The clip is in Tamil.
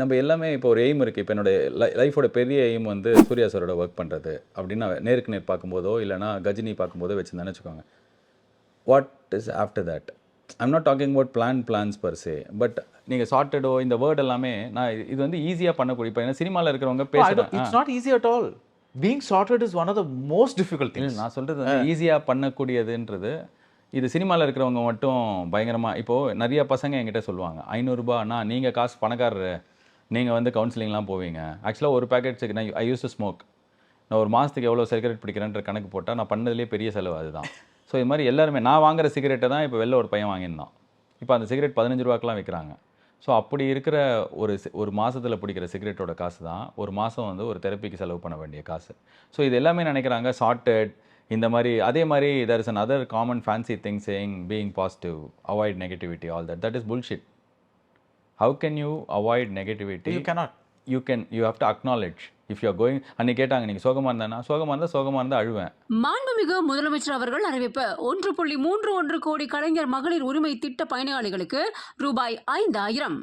நம்ம எல்லாமே இப்போ ஒரு எய்ம் இருக்குது. இப்போ என்னோட லைஃபோட பெரிய எய்ம் வந்து சூர்யா சாரோட ஒர்க் பண்ணுறது அப்படின்னு நான் நேருக்கு நேர் பார்க்கும்போதோ இல்லைனா கஜினி பார்க்கும்போதோ வச்சுருந்தேன்னு வச்சுக்கோங்க. What is after that? I'm not talking about plans per se. But நீங்கள் சார்ட்டடோ இந்த வேர்ட் எல்லாமே நான் இது வந்து ஈஸியாக பண்ணக்கூடிய. இப்போ ஏன்னா சினிமாவில் இருக்கிறவங்க பேசுகிறாங்க. It's not easy at all. Being sorted is one of the most difficult things. நான் சொல்கிறது வந்து ஈஸியாக பண்ணக்கூடியதுன்றது இது சினிமாவில் இருக்கிறவங்க மட்டும் பயங்கரமாக. இப்போது நிறைய பசங்க என்கிட்ட சொல்லுவாங்க, 500 ரூபாய்னா நீங்கள் காசு பணக்காரரு, நீங்கள் வந்து கவுன்சிலிங்லாம் போவீங்க. ஆக்சுவலாக ஒரு பேக்கெட் நான் ஐ யூஸ் டு ஸ்மோக். நான் ஒரு மாதத்துக்கு எவ்வளோ சிகரெட் பிடிக்கிறேன்ற கணக்கு போட்டால் நான் பண்ணதுலேயே பெரிய செலவு அதுதான். ஸோ இது மாதிரி எல்லாருமே நான் வாங்குற சிகரெட்டை தான் இப்போ வெளில ஒரு பையன் வாங்கியிருந்தான். இப்போ அந்த சிகரெட் 15 ரூபாய்க்குலாம் விற்கிறாங்க. ஸோ அப்படி இருக்கிற ஒரு மாதத்தில் பிடிக்கிற சிகரெட்டோட காசு தான் ஒரு மாதம் வந்து ஒரு தெரப்பிக்கு செலவு பண்ண வேண்டிய காசு. ஸோ இது எல்லாமே நினைக்கிறாங்க சார்ட்டட் இந்த மாதிரி. அதே மாதிரி there is another common fancy thing saying being positive, avoid negativity, all that. That is bullshit. How can you avoid negativity? You cannot. You have to acknowledge. If you are going, அன்னைக்கு கேட்டாங்க நீங்கள் சோகமாக இருந்தால் அழுவேன். மாண்புமிகு முதலமைச்சர் அவர்கள் அறிவிப்பு 1.31 கோடி கலைஞர் மகளிர் உரிமை திட்ட பயனாளிகளுக்கு ரூபாய் 5000.